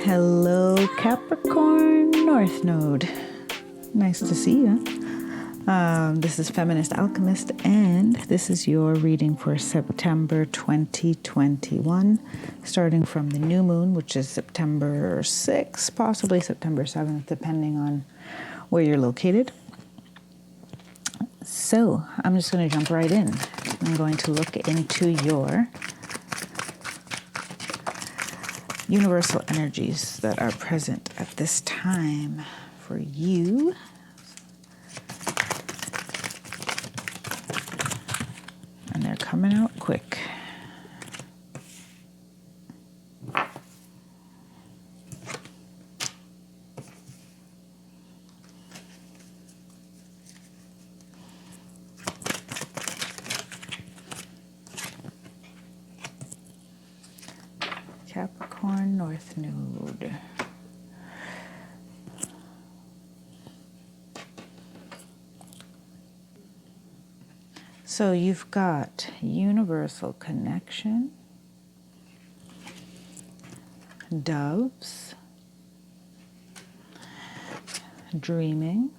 Hello, Capricorn North Node. Nice to see you. This is Feminist Alchemist, and this is your reading for September 2021, starting from the new moon, which is September 6th, possibly September 7th, depending on where you're located. So I'm just going to jump right in. I'm going to look into your universal energies that are present at this time for you. And they're coming out quick. Capricorn North Node. So you've got universal connection, doves, dreaming,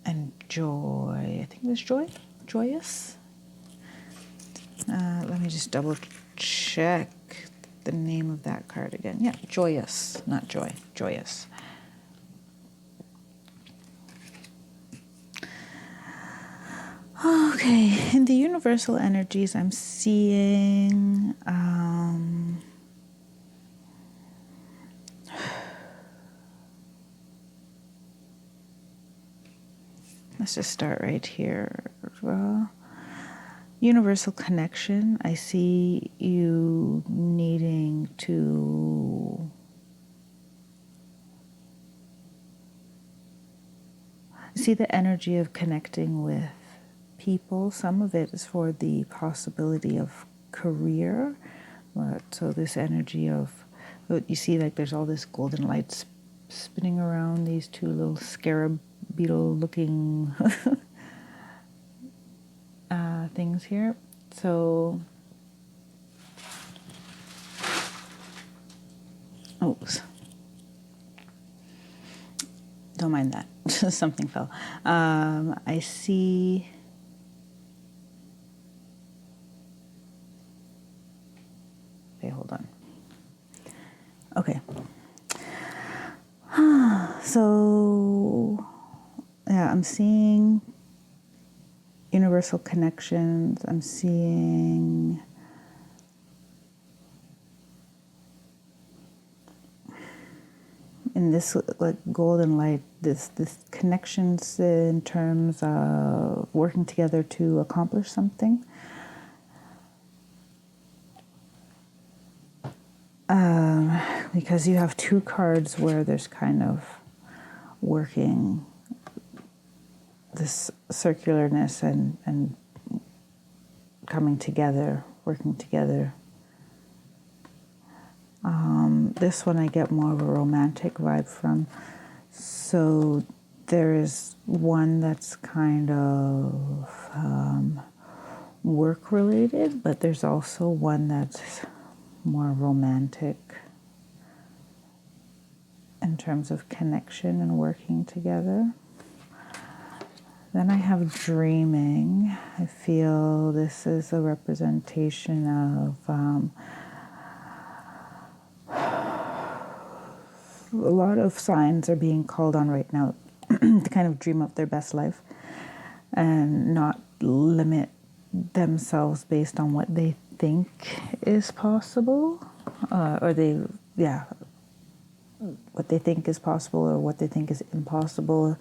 and joy. I think there's joy, joyous. Let me just double check the name of that card again. Yeah, joyous, not joy, joyous. Okay, in the universal energies, I'm seeing let's just start right here. Universal connection. I see you needing to see the energy of connecting with people. Some of it is for the possibility of career. So this energy of, you see like there's all this golden light spinning around these two little scarab beetle looking things here. So, oops. Don't mind that. Something fell. I see. Okay, hold on. Okay. So, yeah, I'm seeing universal connections. I'm seeing in this like golden light, this connections in terms of working together to accomplish something. Because you have two cards where there's kind of working this circularness and coming together, working together. This one I get more of a romantic vibe from. So there is one that's kind of work related, but there's also one that's more romantic in terms of connection and working together. Then I have dreaming. I feel this is a representation of a lot of signs are being called on right now to kind of dream up their best life and not limit themselves based on what they think is possible, what they think is possible or what they think is impossible,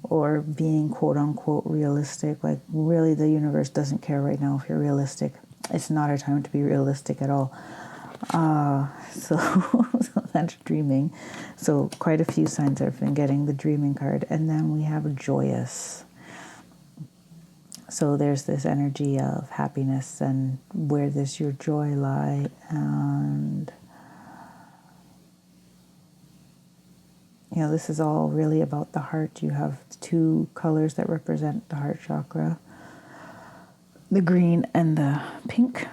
or being quote unquote realistic. Like really the universe doesn't care right now if you're realistic. It's not a time to be realistic at all. So that's dreaming. So quite a few signs have been getting the dreaming card. And then we have joyous. So there's this energy of happiness and where does your joy lie? And you know, this is all really about the heart. You have two colors that represent the heart chakra, the green and the pink.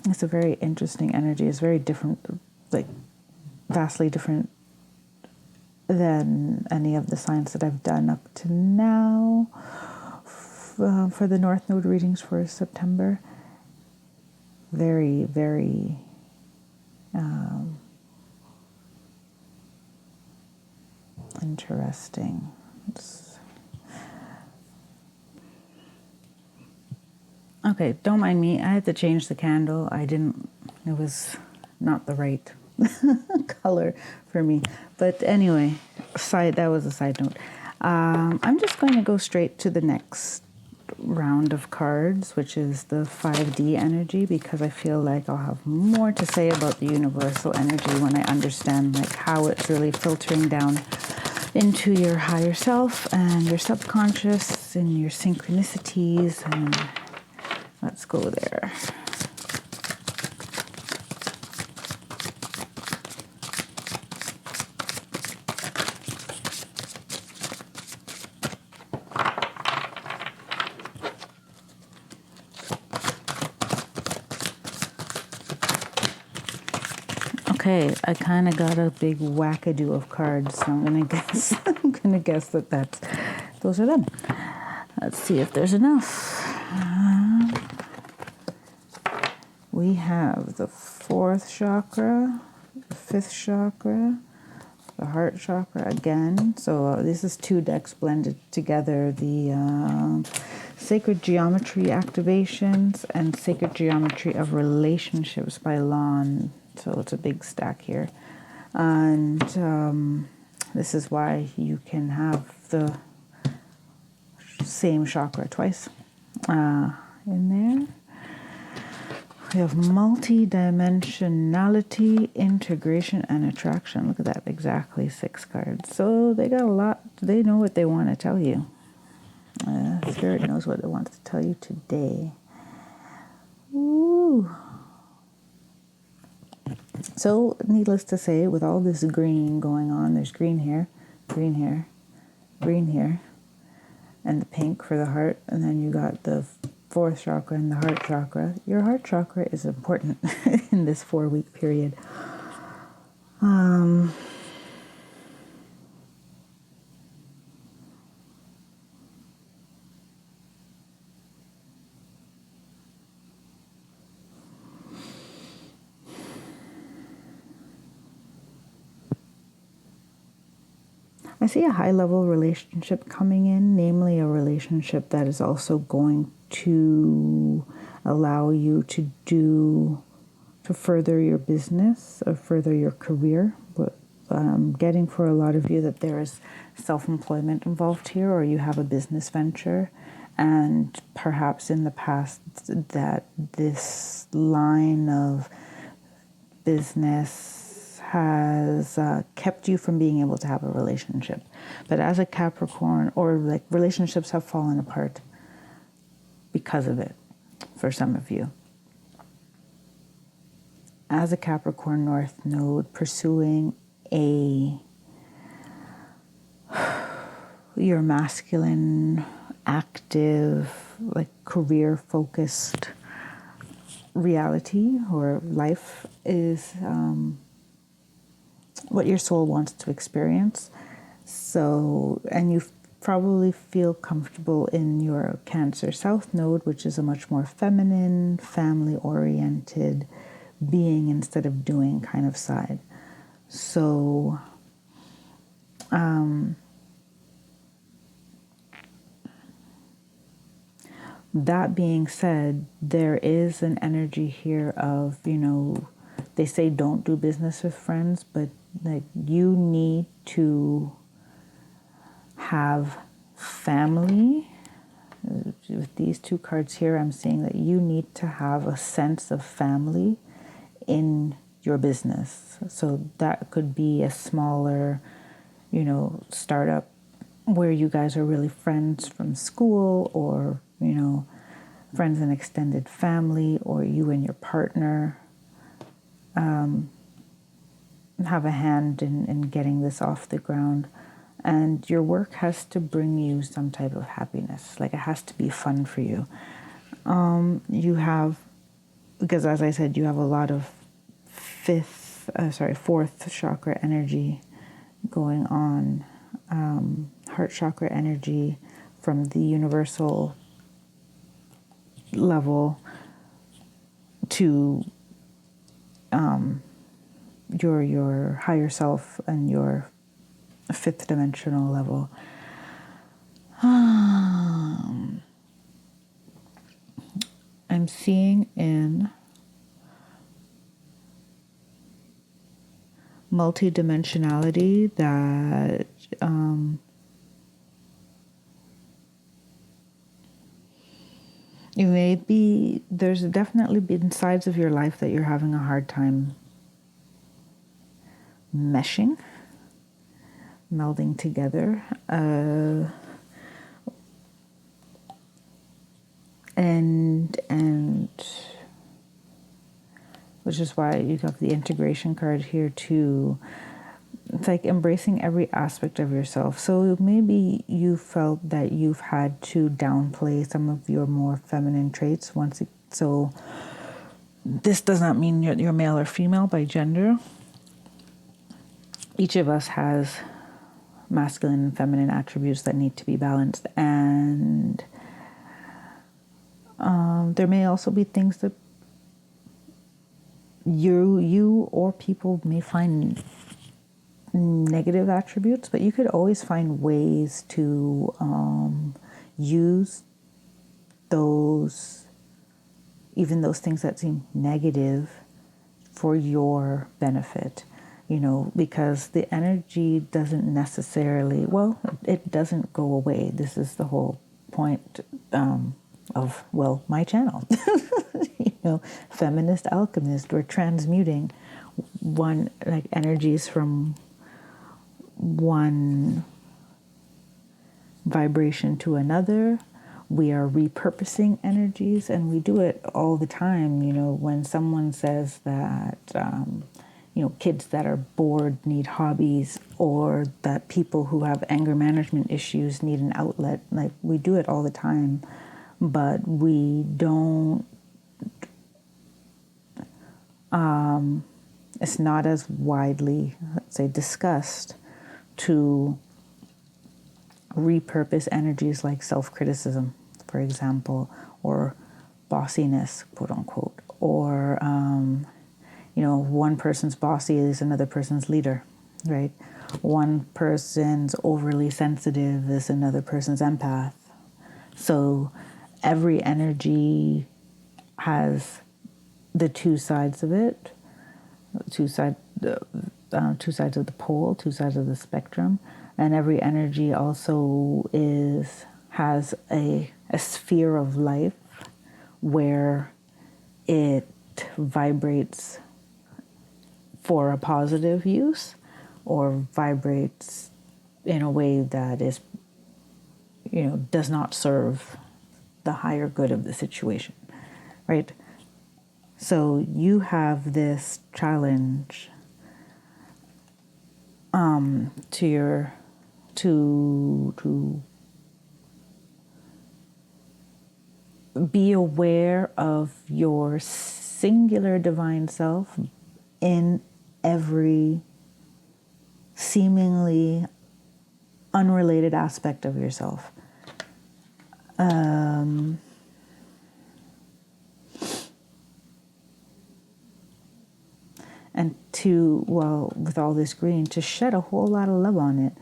It's a very interesting energy. It's very different, like vastly different than any of the signs that I've done up to now for the North Node readings for September. Very, very interesting. Okay, don't mind me. I had to change the candle. It was not the right color for me. But anyway, that was a side note. I'm just going to go straight to the next round of cards, which is the 5D energy, because I feel like I'll have more to say about the universal energy when I understand like how it's really filtering down into your higher self and your subconscious and your synchronicities. And let's go there. Okay, I kind of got a big wackadoo of cards, so I'm gonna guess that those are them. Let's see if there's enough. We have the 4th chakra, the 5th chakra, the heart chakra again. So this is 2 decks blended together. The Sacred Geometry Activations and Sacred Geometry of Relationships by Lon. So it's a big stack here. And this is why you can have the same chakra twice in there. We have multi-dimensionality, integration, and attraction. Look at that, exactly 6 cards. So they got a lot. They know what they want to tell you. Spirit knows what it wants to tell you today. Ooh. So, needless to say, with all this green going on, there's green here, green here, green here, and the pink for the heart, and then you got the 4th chakra and the heart chakra. Your heart chakra is important in this 4-week period. I see a high-level relationship coming in, namely a relationship that is also going to allow you to further your business or further your career. But I'm getting for a lot of you that there is self-employment involved here, or you have a business venture, and perhaps in the past that this line of business has kept you from being able to have a relationship. But as a Capricorn, or like relationships have fallen apart because of it for some of you. As a Capricorn North Node, pursuing your masculine, active, like career-focused reality or life is what your soul wants to experience. So, and you probably feel comfortable in your Cancer South Node, which is a much more feminine, family-oriented being instead of doing kind of side. So, that being said, there is an energy here of, they say don't do business with friends, but like you need to have family. With these 2 cards here, I'm seeing that you need to have a sense of family in your business. So that could be a smaller, startup where you guys are really friends from school, or, friends and extended family, or you and your partner have a hand in getting this off the ground. And your work has to bring you some type of happiness. Like, it has to be fun for you. You have because as I said, you have a lot of fourth chakra energy going on, heart chakra energy from the universal level to your higher self and your fifth dimensional level. I'm seeing in multidimensionality that there's definitely been sides of your life that you're having a hard time melding together. And which is why you got the integration card here too. It's like embracing every aspect of yourself. So maybe you felt that you've had to downplay some of your more feminine traits so this does not mean you're male or female by gender. Each of us has masculine and feminine attributes that need to be balanced, and there may also be things that you or people may find negative attributes, but you could always find ways to use those, even those things that seem negative, for your benefit. Because the energy doesn't necessarily, it doesn't go away. This is the whole point of my channel. Feminist Alchemist. We're transmuting energies from one vibration to another. We are repurposing energies, and we do it all the time. When someone says that kids that are bored need hobbies, or that people who have anger management issues need an outlet, we do it all the time, but we don't, it's not as widely, let's say, discussed to repurpose energies like self-criticism, for example, or bossiness, quote unquote, or one person's bossy is another person's leader, right? One person's overly sensitive is another person's empath. So every energy has the two sides of it, two sides of the pole, two sides of the spectrum, and every energy also has a sphere of life where it vibrates for a positive use, or vibrates in a way that is, does not serve the higher good of the situation, right? So you have this challenge to be aware of your singular divine self in every seemingly unrelated aspect of yourself. And with all this green, to shed a whole lot of love on it.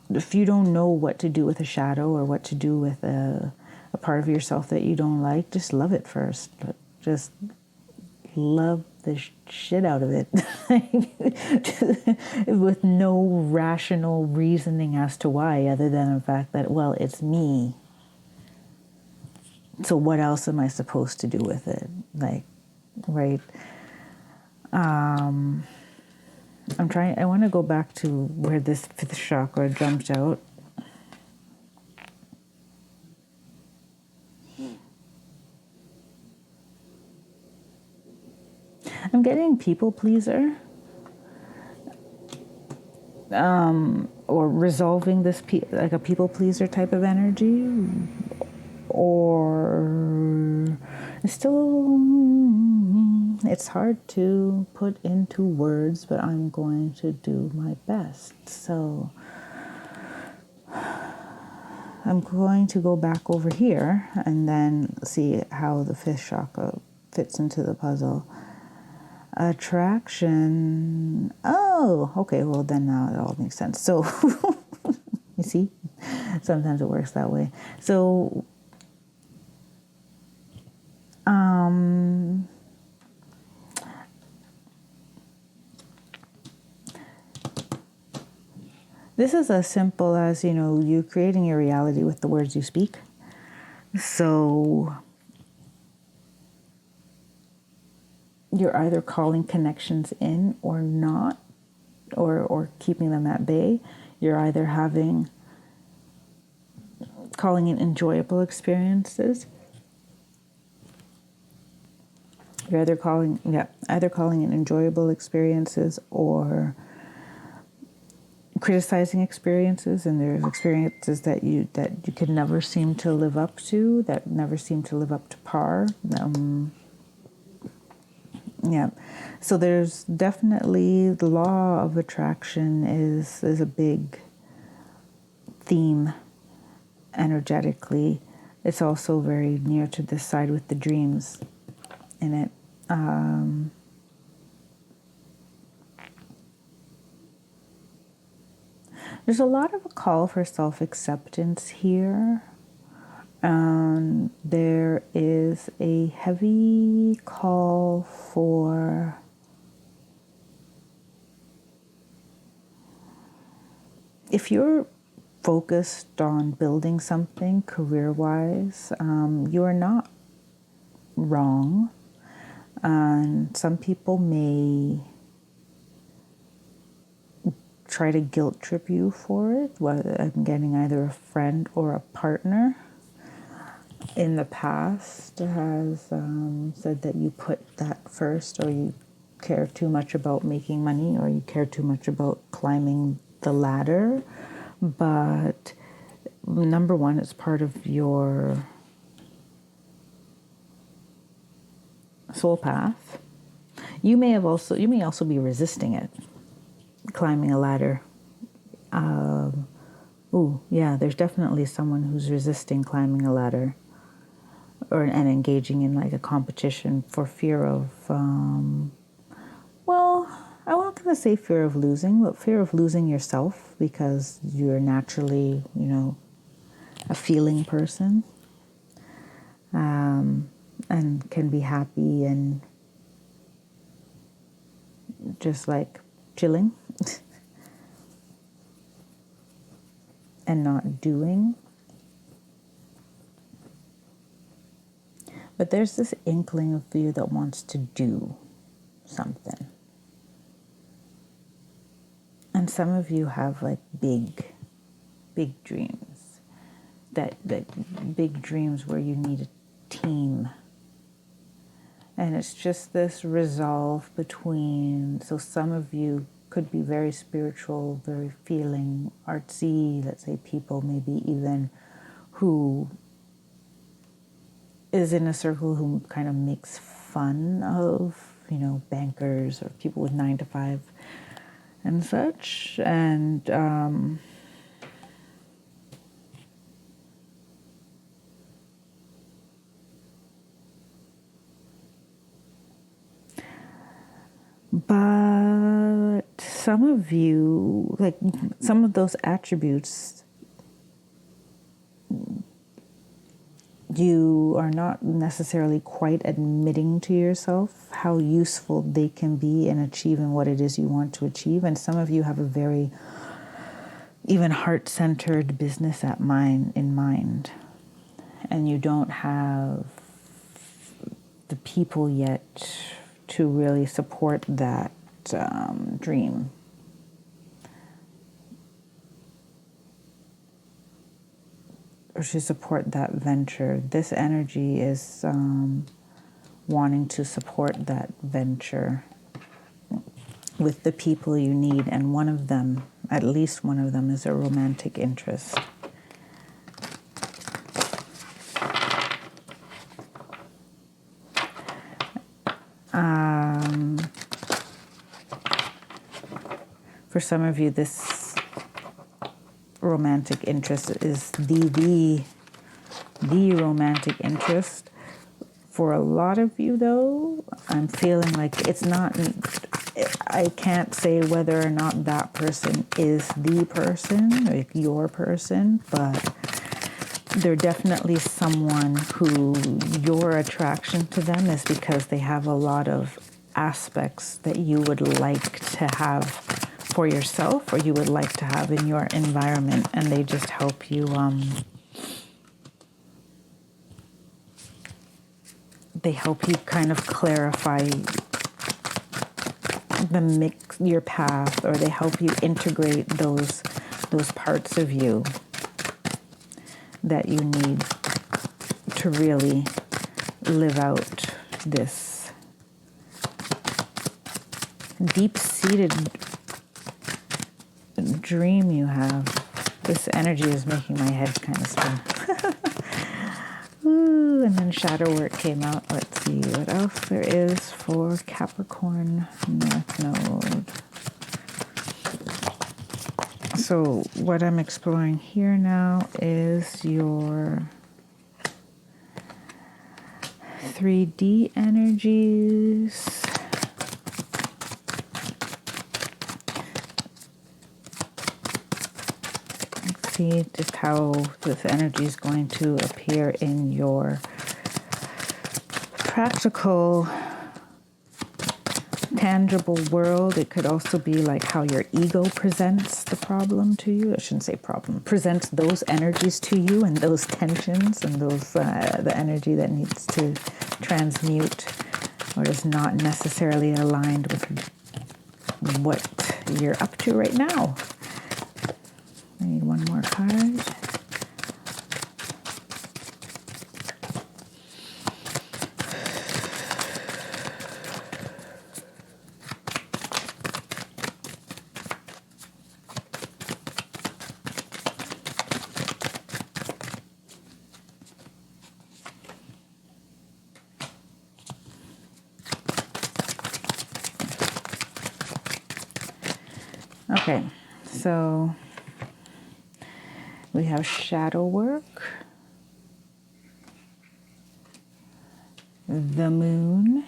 If you don't know what to do with a shadow, or what to do with a part of yourself that you don't like, just love it first. Just love the shit out of it. With no rational reasoning as to why, other than the fact that, it's me. So what else am I supposed to do with it? Right? I want to go back to where this fifth chakra jumps out. I'm getting people pleaser, or resolving this like a people pleaser type of energy, or It's hard to put into words, but I'm going to do my best. So I'm going to go back over here and then see how the fifth chakra fits into the puzzle. Attraction. Oh, okay. Well, then now it all makes sense. So, you see, sometimes it works that way. So, this is as simple as, you're creating your reality with the words you speak. So you're either calling connections in or not, or keeping them at bay. You're either calling in enjoyable experiences. You're either calling in enjoyable experiences or criticizing experiences, and there's experiences that you could never seem to live up to, that never seem to live up to par. Yeah. So there's definitely the law of attraction is a big theme energetically. It's also very near to this side with the dreams in it. There's a lot of a call for self-acceptance here. There is a heavy call for if you're focused on building something career-wise, you are not wrong. And some people may try to guilt trip you for it, whether I'm getting either a friend or a partner in the past has said that you put that first, or you care too much about making money, or you care too much about climbing the ladder. But number one, it's part of your soul path. You may also be resisting it, climbing a ladder. There's definitely someone who's resisting climbing a ladder, and engaging in like a competition for fear of, I'm not going to say fear of losing, but fear of losing yourself, because you're naturally, a feeling person, and can be happy and just like chilling and not doing. But there's this inkling of you that wants to do something. And some of you have like big dreams. That big dreams where you need a team. And it's just this resolve between, so some of you could be very spiritual, very feeling, artsy, let's say people maybe even who is in a circle who kind of makes fun of, bankers or people with 9 to 5 and such. And but some of you, like some of those attributes, you are not necessarily quite admitting to yourself how useful they can be in achieving what it is you want to achieve. And some of you have a very even heart-centered business in mind. And you don't have the people yet to really support that dream. Or to support that venture. This energy is wanting to support that venture with the people you need, and one of them, at least one of them, is a romantic interest. For some of you, this romantic interest is the romantic interest. For a lot of you, though, I'm feeling like it's not, I can't say whether or not that person is the person, like your person, but they're definitely someone who your attraction to them is because they have a lot of aspects that you would like to have for yourself, or you would like to have in your environment, and they just help you, they help you kind of clarify your path, or they help you integrate those parts of you that you need to really live out this deep-seated dream you have. This energy is making my head kind of spin. Ooh, and then shadow work came out. Let's see what else there is for Capricorn North Node. So what I'm exploring here now is your 3D energies. Let's see just how this energy is going to appear in your practical, tangible world. It could also be like how your ego presents the problem to you. I shouldn't say problem. Presents those energies to you, and those tensions, and those the energy that needs to transmute or is not necessarily aligned with what you're up to right now. I need one more card. Okay, so we have shadow work, the moon,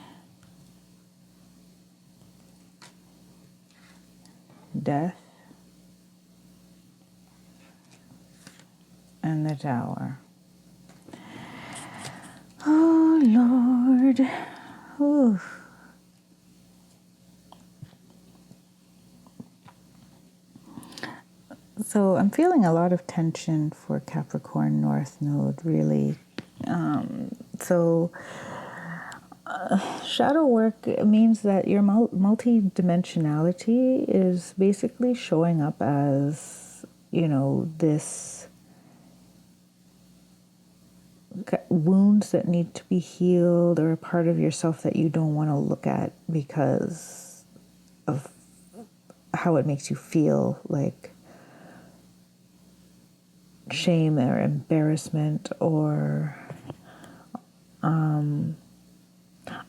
death, and the tower. Oh, Lord. Ooh. So I'm feeling a lot of tension for Capricorn North Node, really. Shadow work means that your multi-dimensionality is basically showing up as, this wounds that need to be healed, or a part of yourself that you don't want to look at because of how it makes you feel, like shame or embarrassment, or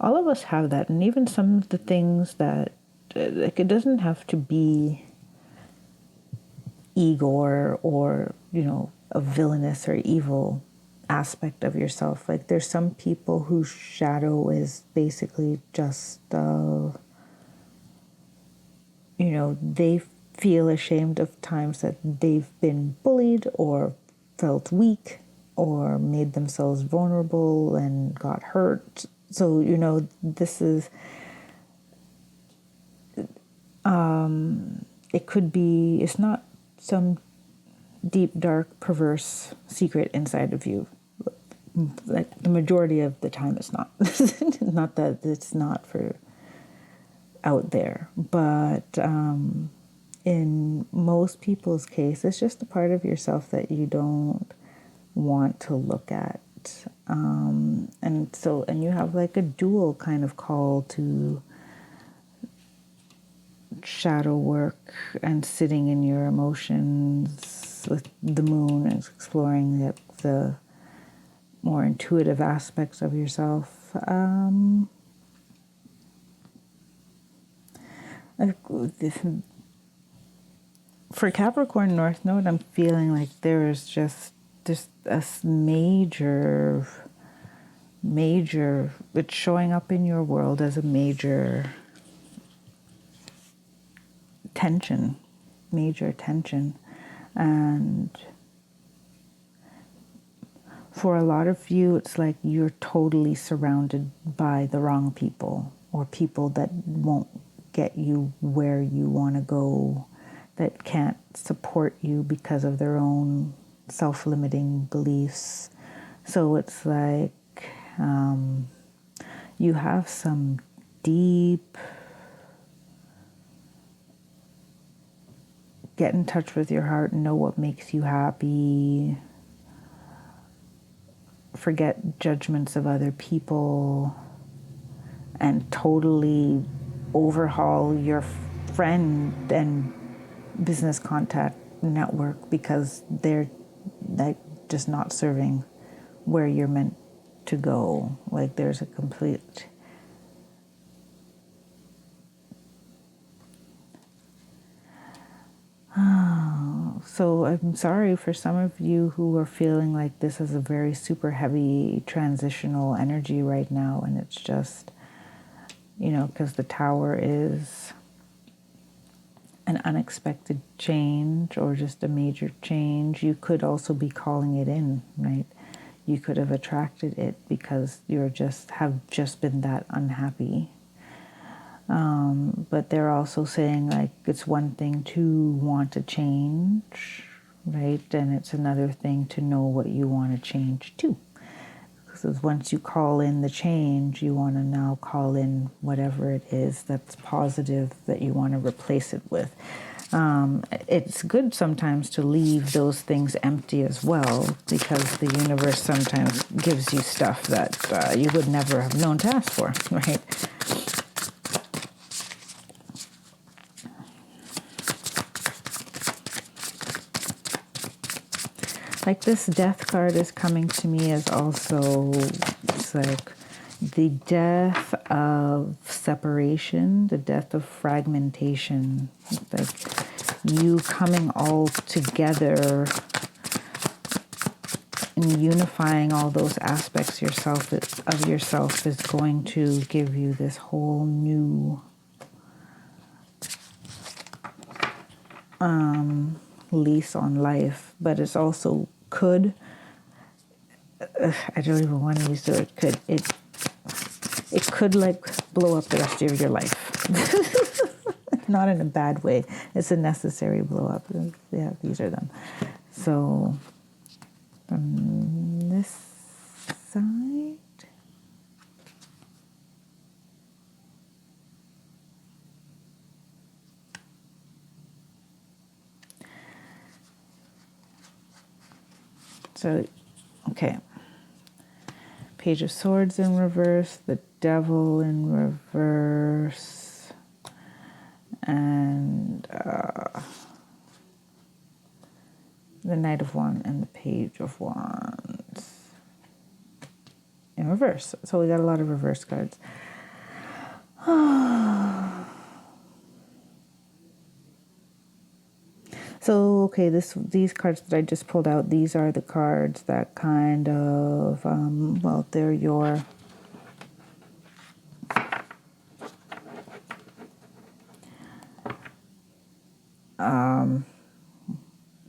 all of us have that. And even some of the things that, like, it doesn't have to be Igor or a villainous or evil aspect of yourself. Like, there's some people whose shadow is basically just they feel ashamed of times that they've been bullied or felt weak or made themselves vulnerable and got hurt. So, this is, it could be, it's not some deep, dark, perverse secret inside of you. Like, the majority of the time it's not. Not that it's not for out there, but in most people's case, it's just a part of yourself that you don't want to look at. And you have like a dual kind of call to shadow work and sitting in your emotions with the moon and exploring the more intuitive aspects of yourself. For Capricorn North Node, I'm feeling like there is just a major, it's showing up in your world as a major tension. And for a lot of you, it's like you're totally surrounded by the wrong people, or people that won't get you where you want to go, that can't support you because of their own self-limiting beliefs. So it's like you have some deep, get in touch with your heart and know what makes you happy. Forget judgments of other people and totally overhaul your friend and business contact network, because they're like just not serving where you're meant to go. Like there's a complete so I'm sorry for some of you who are feeling like this is a very super heavy transitional energy right now, and it's just, because the Tower is an unexpected change or just a major change. You could also be calling it in, right? You could have attracted it because have just been that unhappy. But they're also saying like it's one thing to want to change, right? And it's another thing to know what you want to change to. Because once you call in the change, you want to now call in whatever it is that's positive that you want to replace it with. It's good sometimes to leave those things empty as well, because the universe sometimes gives you stuff that you would never have known to ask for, right? Like this death card is coming to me as also, it's like the death of separation, the death of fragmentation. It's like you coming all together and unifying all those aspects of yourself is going to give you this whole new lease on life. But it's also could, I don't even want to use the word could, it could like blow up the rest of your life. Not in a bad way. It's a necessary blow up. Yeah, these are them. So from this side, so, okay. Page of Swords in reverse, the Devil in reverse, and the Knight of Wands and the Page of Wands in reverse. So we got a lot of reverse cards. So, okay, these cards that I just pulled out, these are the cards that kind of, they're your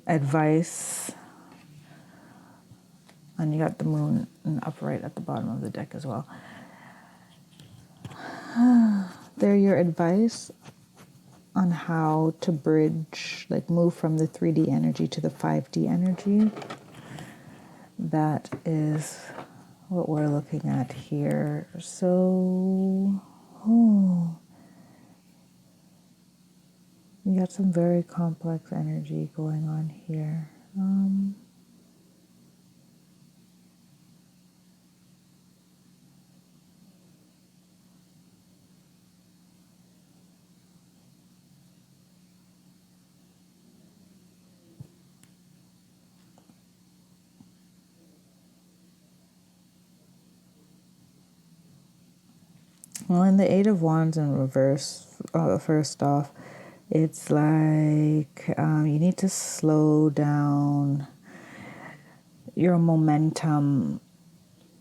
advice. And you got the Moon upright at the bottom of the deck as well. They're your advice on how to bridge, like move from the 3D energy to the 5D energy. That is what we're looking at here. So, you got some very complex energy going on here. Well, in the Eight of Wands in reverse, first off, It's like you need to slow down your momentum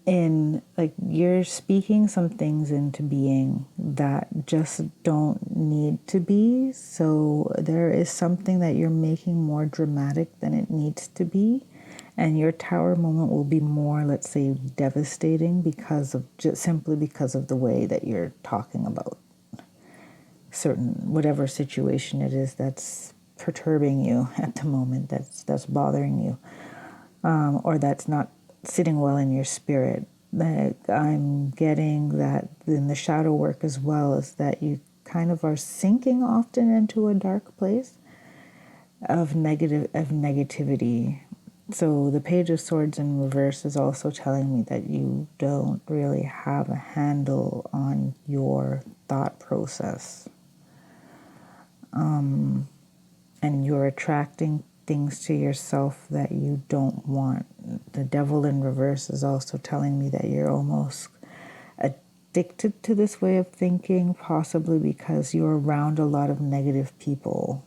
in, like, you're speaking some things into being that just don't need to be. So there is something that you're making more dramatic than it needs to be. And your tower moment will be more, let's say, devastating because of just simply because of the way that you're talking about certain, whatever situation it is that's perturbing you at the moment, that's bothering you, or that's not sitting well in your spirit. Like, I'm getting that in the shadow work as well, is that you kind of are sinking often into a dark place of negativity. So the Page of Swords in reverse is also telling me that you don't really have a handle on your thought process. And you're attracting things to yourself that you don't want. The Devil in reverse is also telling me that you're almost addicted to this way of thinking, possibly because you're around a lot of negative people.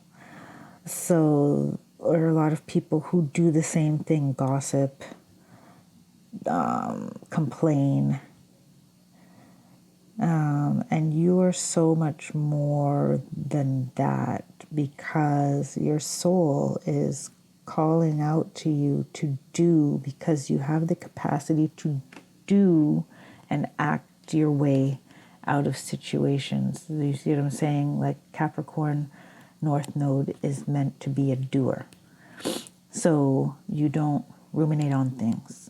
So, or a lot of people who do the same thing, gossip, complain. And you are so much more than that, because your soul is calling out to you to do, because you have the capacity to do and act your way out of situations. You see what I'm saying? Like, Capricorn North Node is meant to be a doer. So you don't ruminate on things.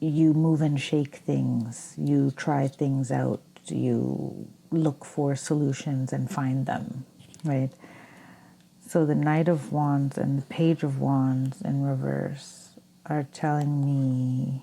You move and shake things. You try things out. You look for solutions and find them, right? So the Knight of Wands and the Page of Wands in reverse are telling me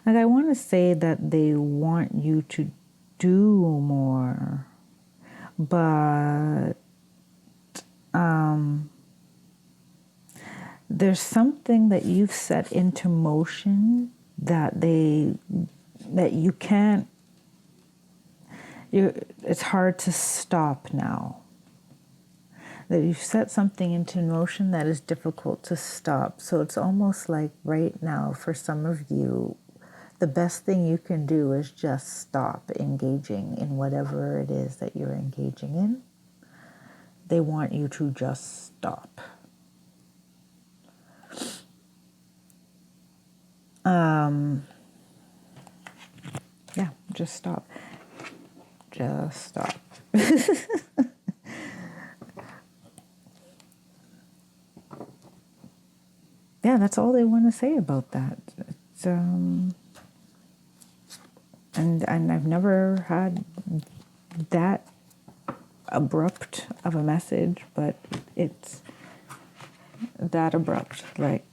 like, I want to say that they want you to do more, but there's something that you've set into motion that you can't, it's hard to stop now. That you've set something into motion that is difficult to stop. So it's almost like right now, for some of you, the best thing you can do is just stop engaging in whatever it is that you're engaging in. They want you to just stop. Yeah, just stop. Just stop. Yeah, that's all they want to say about that. It's, and I've never had that abrupt of a message, but it's that abrupt, like,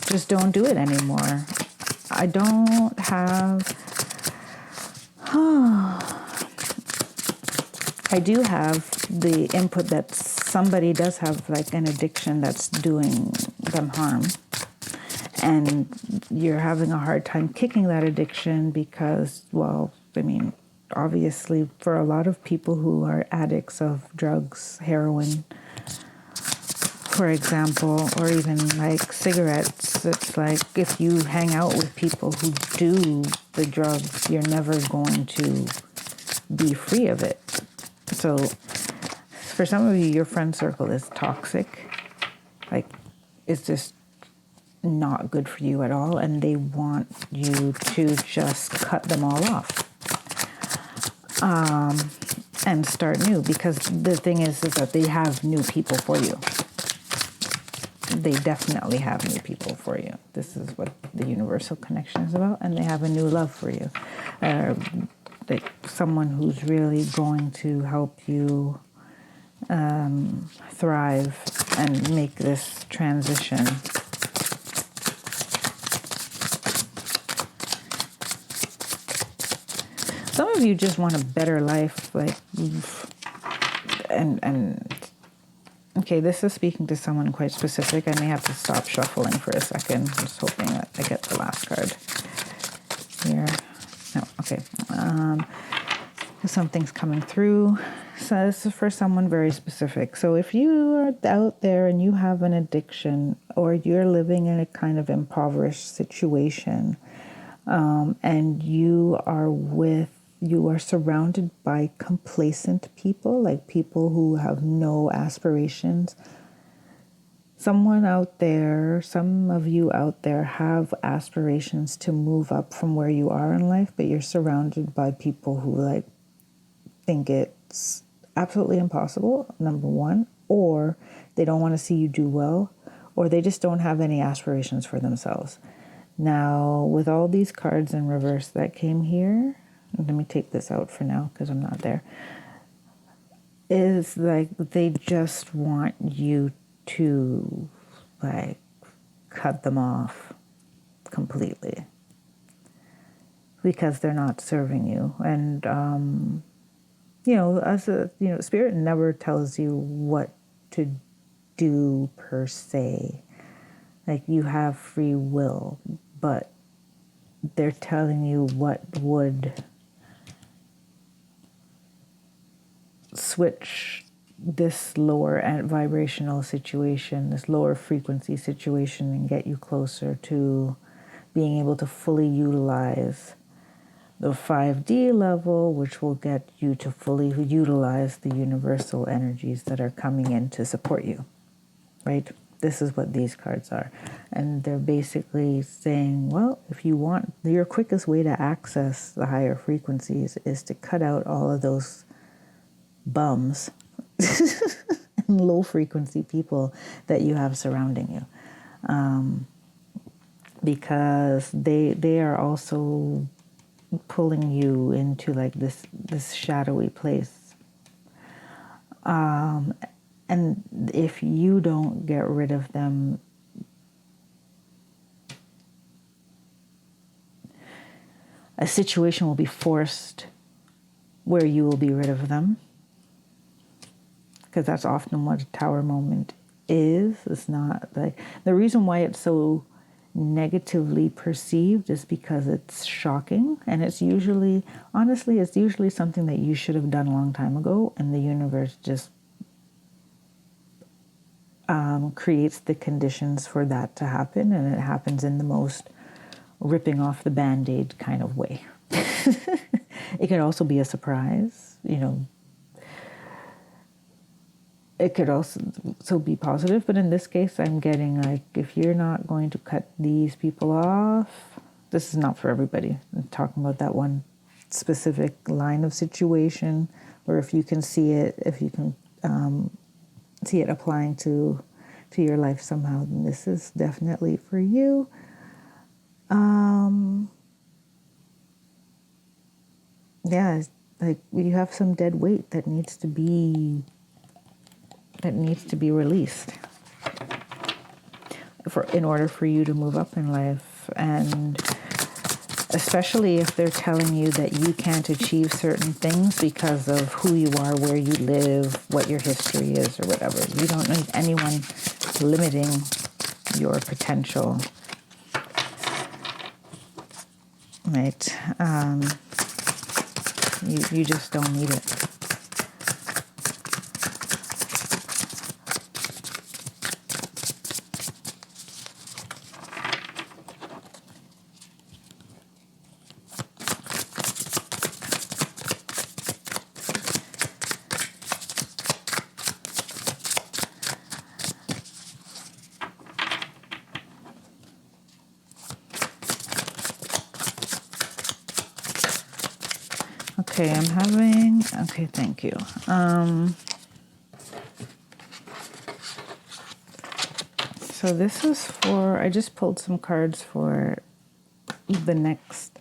just don't do it anymore. I don't have, I do have the input that somebody does have, like, an addiction that's doing them harm. And you're having a hard time kicking that addiction because, well, I mean, obviously for a lot of people who are addicts of drugs, heroin, for example, or even like cigarettes, it's like if you hang out with people who do the drugs, you're never going to be free of it. So for some of you, your friend circle is toxic. Like, it's just not good for you at all, and they want you to just cut them all off and start new, because the thing is that they have new people for you. They definitely have new people for you. This is what the universal connection is about, and they have a new love for you. like someone who's really going to help you thrive and make this transition. Some of you just want a better life, like, and okay, this is speaking to someone quite specific. I may have to stop shuffling for a second. I'm just hoping that I get the last card here. No, okay. Something's coming through. So this is for someone very specific. So if you are out there and you have an addiction, or you're living in a kind of impoverished situation, and you are surrounded by complacent people, like people who have no aspirations. Someone out there, some of you out there have aspirations to move up from where you are in life, but you're surrounded by people who like think it's absolutely impossible, number one, or they don't want to see you do well, or they just don't have any aspirations for themselves. Now, with all these cards in reverse that came here, let me take this out for now because I'm not there, is like they just want you to like cut them off completely because they're not serving you. And Spirit never tells you what to do per se. Like, you have free will, but they're telling you what would switch this lower vibrational situation, this lower frequency situation, and get you closer to being able to fully utilize the 5D level, which will get you to fully utilize the universal energies that are coming in to support you, right? This is what these cards are. And they're basically saying, well, if you want, your quickest way to access the higher frequencies is to cut out all of those bums and low frequency people that you have surrounding you. Because they are also pulling you into like this shadowy place. And if you don't get rid of them, a situation will be forced where you will be rid of them. Because that's often what a tower moment is. It's not like, the reason why it's so negatively perceived is because it's shocking, and it's usually something that you should have done a long time ago, and the universe just creates the conditions for that to happen, and it happens in the most ripping off the band-aid kind of way. It could also be a surprise, It could also be positive, but in this case, I'm getting like, if you're not going to cut these people off, this is not for everybody. I'm talking about that one specific line of situation, or if you can see it, see it applying to your life somehow, then this is definitely for you. Yeah, like you have some dead weight that needs to be released in order for you to move up in life. And especially if they're telling you that you can't achieve certain things because of who you are, where you live, what your history is, or whatever. You don't need anyone limiting your potential, right? You just don't need it. Okay, okay, thank you. So this is for, I just pulled some cards for the next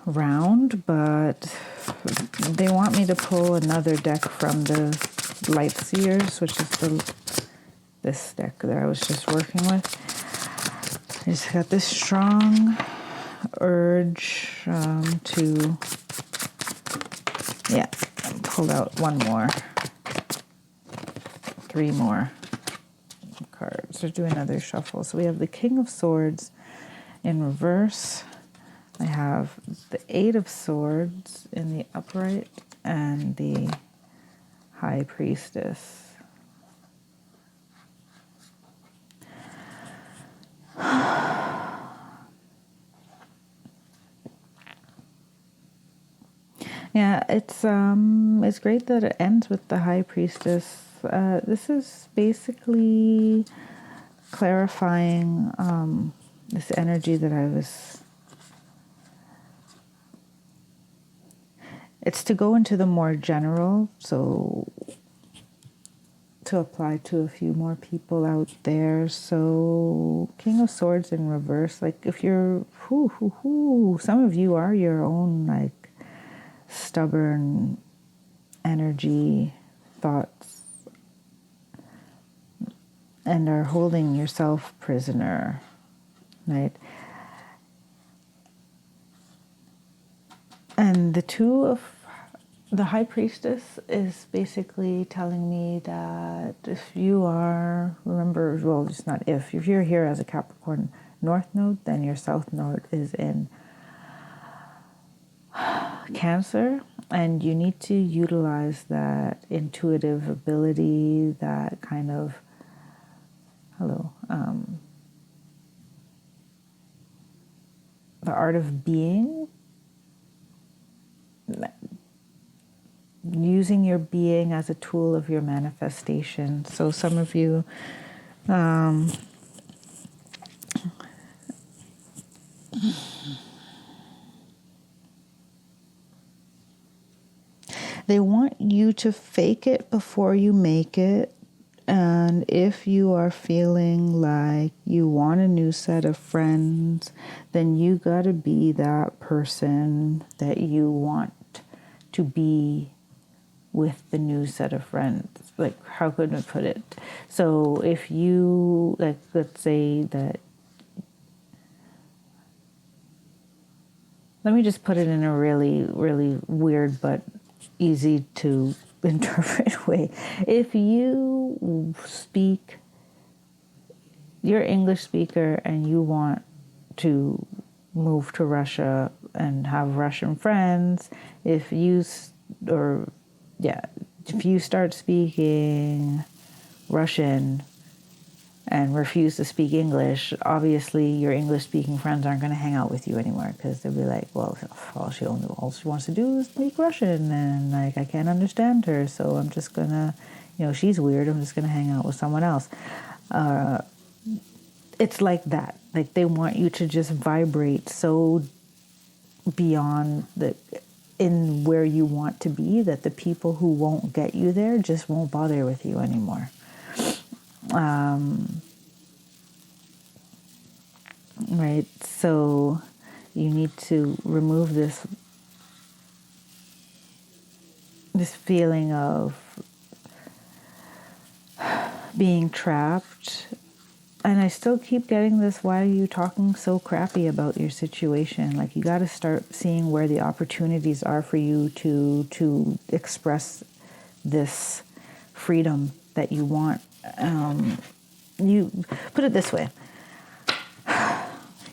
round, but they want me to pull another deck from the Light Seers, which is this deck that I was just working with. I just got this strong urge to, pull out one more, 3 more cards, or do another shuffle. So we have the King of Swords in reverse. I have the 8 of Swords in the upright and the High Priestess. Yeah, it's great that it ends with the High Priestess. This is basically clarifying this energy that I was... It's to go into the more general, so to apply to a few more people out there. So King of Swords in reverse, like if you're, some of you are your own like stubborn energy thoughts and are holding yourself prisoner, right? And the High Priestess is basically telling me that if you are, remember, well, it's not if you're here as a Capricorn North Node, then your South Node is in Cancer, and you need to utilize that intuitive ability, that kind of, the art of being, using your being as a tool of your manifestation. So some of you they want you to fake it before you make it. And if you are feeling like you want a new set of friends, then you gotta be that person that you want to be with the new set of friends. Like, how could I put it? So if you, like, let's say that, let me just put it in a really, really weird but easy to interpret way. If you speak, you're an English speaker and you want to move to Russia and have Russian friends, if you start speaking Russian and refuse to speak English, obviously your English-speaking friends aren't going to hang out with you anymore, because they'll be like, well, all she wants to do is speak Russian, and like I can't understand her, so I'm just gonna, she's weird. I'm just gonna hang out with someone else. It's like that. Like they want you to just vibrate so beyond in where you want to be, that the people who won't get you there just won't bother with you anymore. Right, so you need to remove this feeling of being trapped. And I still keep getting this, why are you talking so crappy about your situation? Like, you got to start seeing where the opportunities are for you to express this freedom that you want. You put it this way.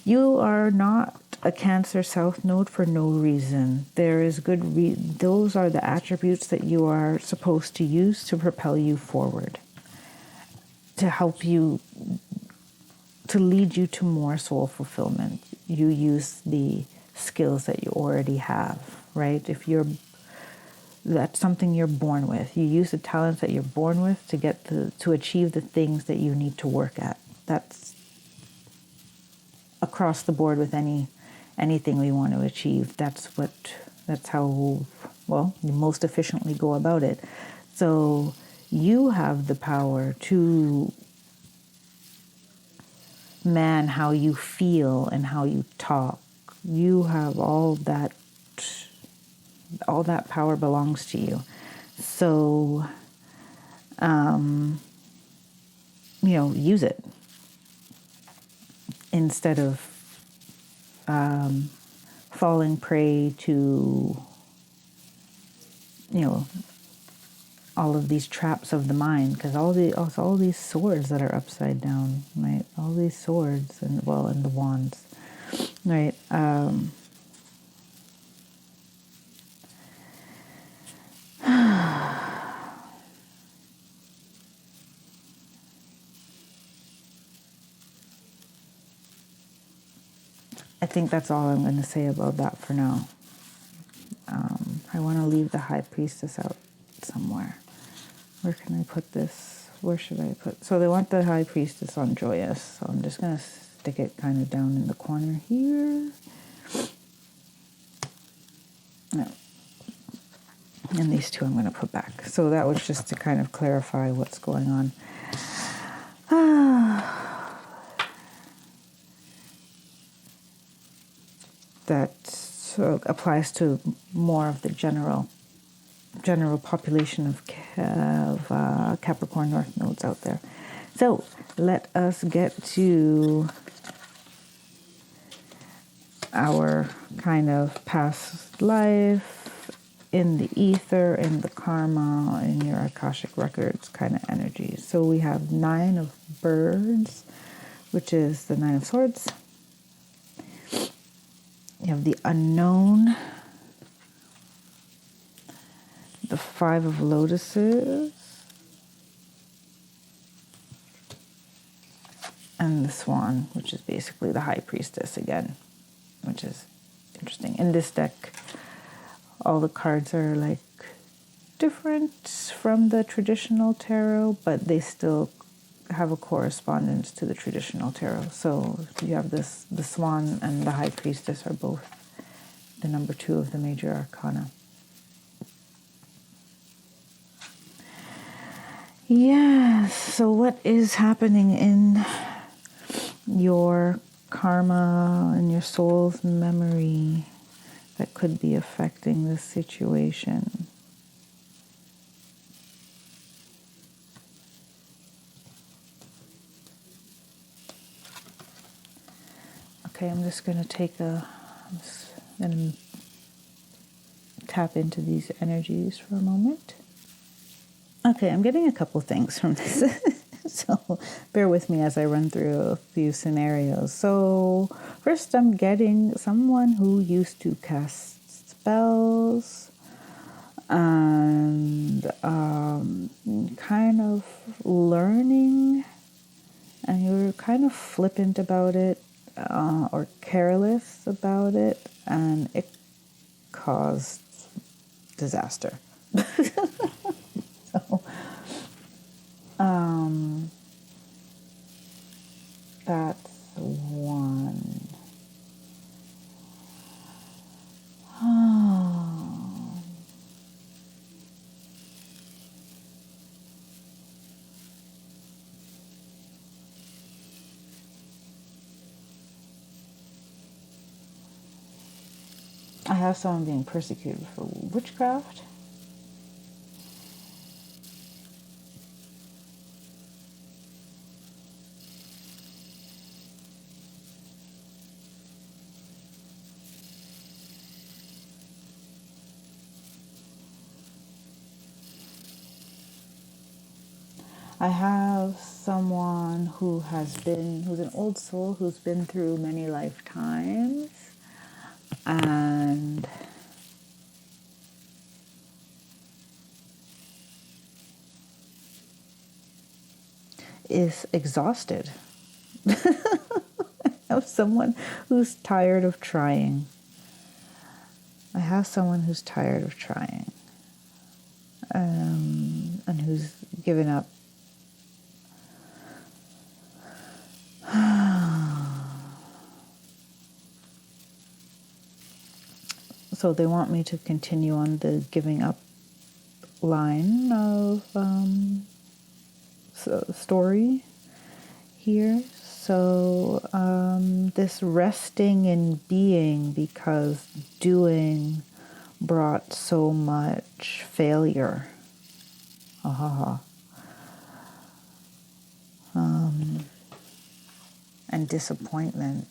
You are not a Cancer South Node for no reason. There is good those are the attributes that you are supposed to use to propel you forward, to help you, to lead you to more soul fulfillment. You use the skills that you already have, right? That's something you're born with. You use the talents that you're born with to achieve the things that you need to work at. That's across the board with anything we want to achieve. That's how you most efficiently go about it. So you have the power to man how you feel and how you talk. You have all that all that power belongs to you. So, use it instead of falling prey to, all of these traps of the mind, because all these swords that are upside down, right? All these swords and the wands, right? I think that's all I'm going to say about that for now. I want to leave the High Priestess out somewhere. Where can I put this? Where should I put? So they want the High Priestess on Joyous. So I'm just going to stick it kind of down in the corner here. No. And these two I'm going to put back. So that was just to kind of clarify what's going on. That applies to more of the general population of Capricorn North nodes out there. So let us get to our kind of past life in the ether, in the karma, in your Akashic records kind of energy. So we have 9 of birds, which is the 9 of swords. You have the unknown, the 5 of lotuses, and the swan, which is basically the High Priestess again, which is interesting. In this deck, all the cards are like different from the traditional tarot, but they still have a correspondence to the traditional tarot. So you have the swan and the High Priestess are both the number 2 of the major arcana. Yes, so what is happening in your karma and your soul's memory that could be affecting this situation? Okay, I'm just going to tap into these energies for a moment. Okay, I'm getting a couple things from this. So bear with me as I run through a few scenarios. So first I'm getting someone who used to cast spells and kind of learning, and you're kind of flippant about it or careless about it, and it caused disaster. So, that's one. I have someone being persecuted for witchcraft. I have someone who's an old soul who's been through many lifetimes and is exhausted. I have someone who's tired of trying. And who's given up. So they want me to continue on the giving up line of story here. So this resting in being, because doing brought so much failure. And disappointment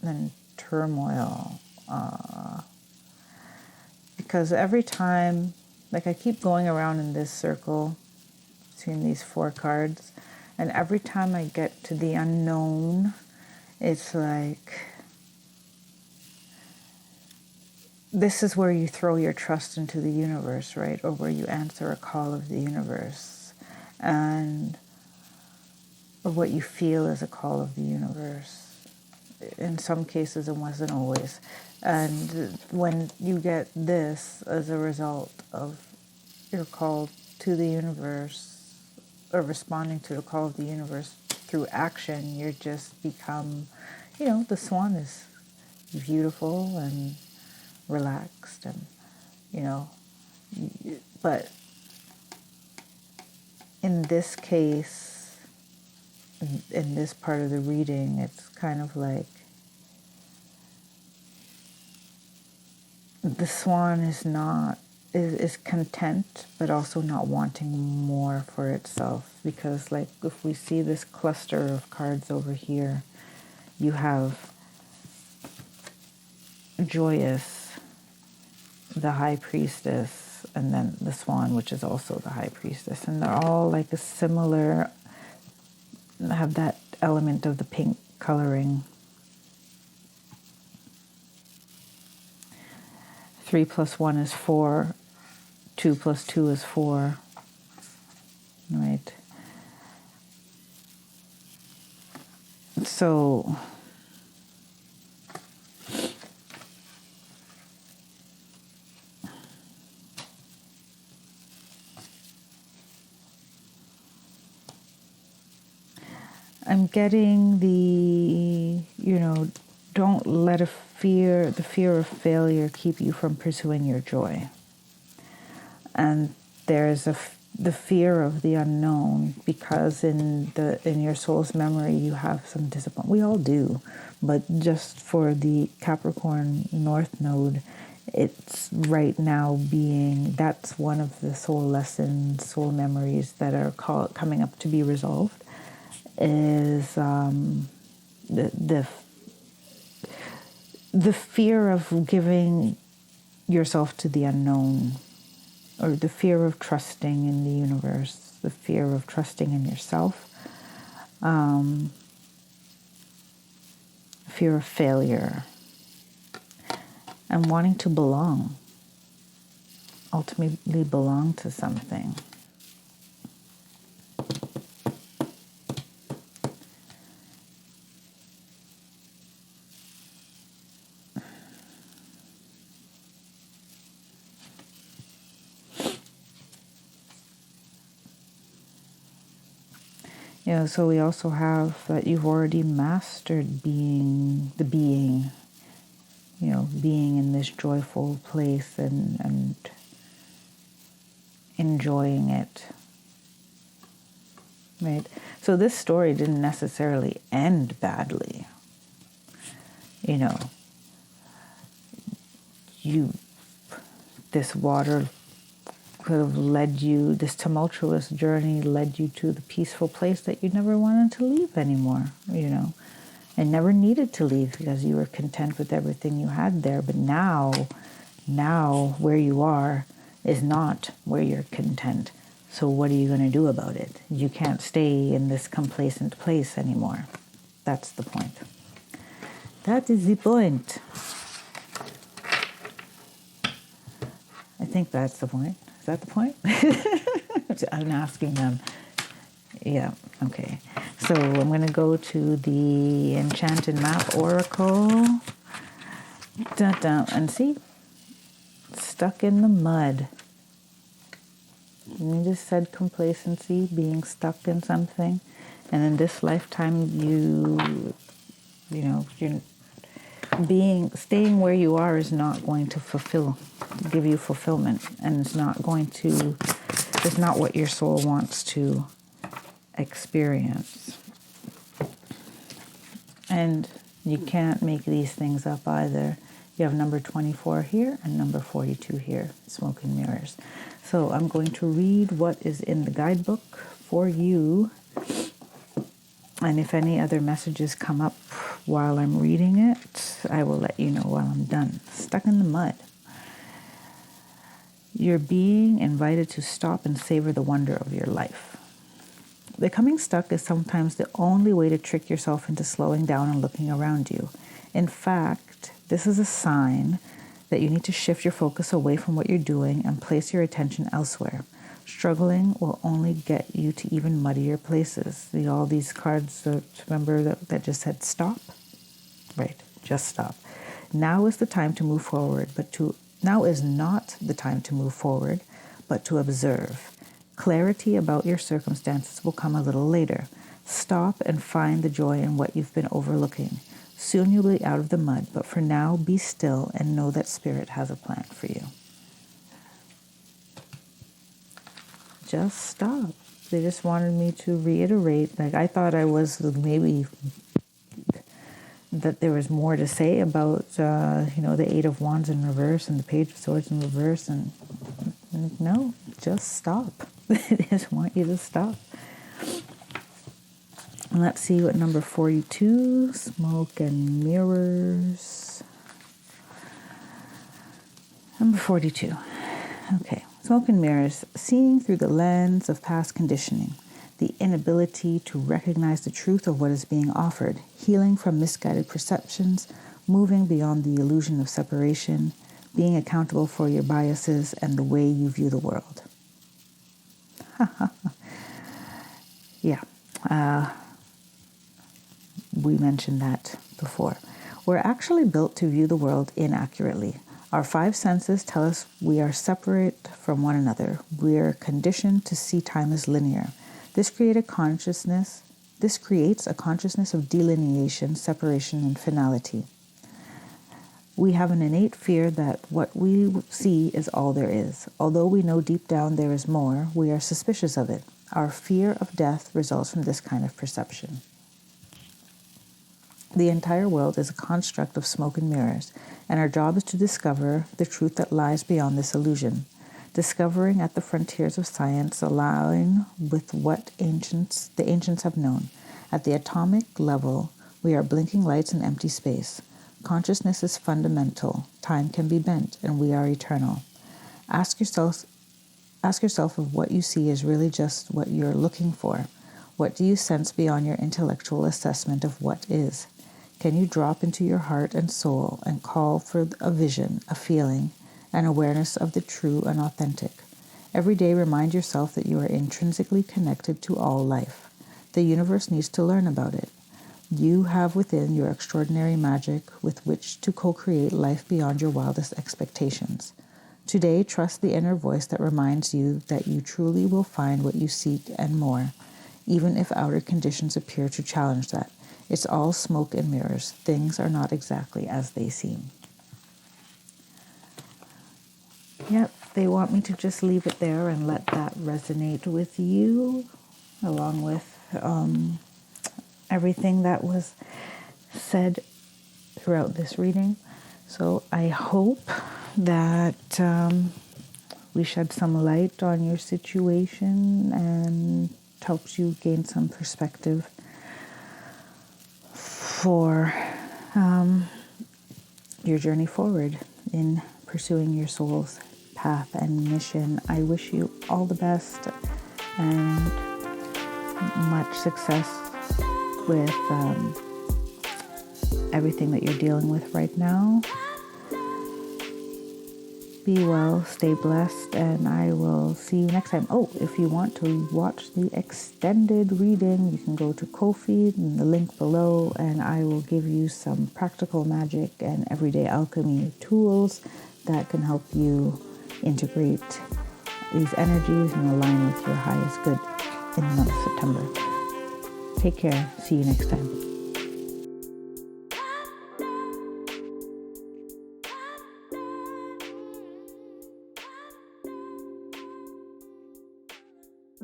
and turmoil. Because every time, like I keep going around in this circle between these 4 cards, and every time I get to the unknown, it's like, this is where you throw your trust into the universe, right? Or where you answer a call of the universe. Or what you feel is a call of the universe. In some cases, it wasn't always. And when you get this as a result of your call to the universe, or responding to the call of the universe through action, you just become, the swan is beautiful and relaxed, and, but in this case, in this part of the reading, it's kind of like the swan is content, but also not wanting more for itself. Because like if we see this cluster of cards over here, you have joyous, the high priestess, and then the swan, which is also the high priestess. And they're all like a similar, have that element of the pink coloring. 3 + 1 is 4. 2 + 2 is 4. Right? So I'm getting the, don't let the fear of failure keep you from pursuing your joy. And there's the fear of the unknown, because in your soul's memory you have some disappointment. We all do, but just for the Capricorn North Node, it's right now that's one of the soul lessons, soul memories that are coming up to be resolved, is the fear of giving yourself to the unknown, or the fear of trusting in the universe, the fear of trusting in yourself, fear of failure, and wanting to belong, ultimately belong to something. So we also have that you've already mastered being, being in this joyful place and enjoying it. Right? So this story didn't necessarily end badly. This water could have led you, this tumultuous journey led you to the peaceful place that you never wanted to leave anymore, and never needed to leave, because you were content with everything you had there. But now where you are is not where you're content. So what are you going to do about it? You can't stay in this complacent place anymore. That's the point. That is the point. I think that's the point. Is that the point? I'm asking them. Yeah, okay. So I'm going to go to the Enchanted Map Oracle. And see? Stuck in the mud. You just said complacency, being stuck in something. And in this lifetime, you're staying where you are is not going to give you fulfillment, and it's not what your soul wants to experience. And you can't make these things up either. You have number 24 here and number 42 here, smoke and mirrors. So I'm going to read what is in the guidebook for you. And if any other messages come up while I'm reading it, I will let you know while I'm done. Stuck in the mud. You're being invited to stop and savor the wonder of your life. Becoming stuck is sometimes the only way to trick yourself into slowing down and looking around you. In fact, this is a sign that you need to shift your focus away from what you're doing and place your attention elsewhere. Struggling will only get you to even muddier places. All these cards, remember that just said stop? Right, just stop. Now is the time to move forward, now is not the time to move forward, but to observe. Clarity about your circumstances will come a little later. Stop and find the joy in what you've been overlooking. Soon you'll be out of the mud, but for now, be still and know that Spirit has a plan for you. Just stop. They just wanted me to reiterate, I thought I was maybe that there was more to say about, the Eight of Wands in reverse and the Page of Swords in reverse. And no, just stop. They just want you to stop. And let's see what number 42, smoke and mirrors. Number 42. Okay, smoke and mirrors, seeing through the lens of past conditioning. The inability to recognize the truth of what is being offered, healing from misguided perceptions, moving beyond the illusion of separation, being accountable for your biases and the way you view the world. Yeah, we mentioned that before. We're actually built to view the world inaccurately. Our five senses tell us we are separate from one another. We're conditioned to see time as linear. This creates a consciousness of delineation, separation, and finality. We have an innate fear that what we see is all there is. Although we know deep down there is more, we are suspicious of it. Our fear of death results from this kind of perception. The entire world is a construct of smoke and mirrors, and our job is to discover the truth that lies beyond this illusion. Discovering at the frontiers of science, allowing with what the ancients have known. At the atomic level, we are blinking lights in empty space. Consciousness is fundamental. Time can be bent, and we are eternal. Ask yourself if what you see is really just what you're looking for. What do you sense beyond your intellectual assessment of what is? Can you drop into your heart and soul and call for a vision, a feeling, an awareness of the true and authentic? Every day remind yourself that you are intrinsically connected to all life. The universe needs to learn about it. You have within your extraordinary magic with which to co-create life beyond your wildest expectations. Today, trust the inner voice that reminds you that you truly will find what you seek and more, even if outer conditions appear to challenge that. It's all smoke and mirrors. Things are not exactly as they seem. Yep, they want me to just leave it there and let that resonate with you, along with everything that was said throughout this reading. So I hope that we shed some light on your situation and helps you gain some perspective for your journey forward in pursuing your soul's path and mission. I wish you all the best and much success with everything that you're dealing with right now. Be well, stay blessed, and I will see you next time. Oh, if you want to watch the extended reading, you can go to Ko-fi in the link below, and I will give you some practical magic and everyday alchemy tools that can help you integrate these energies and align with your highest good in the month of September. Take care. See you next time.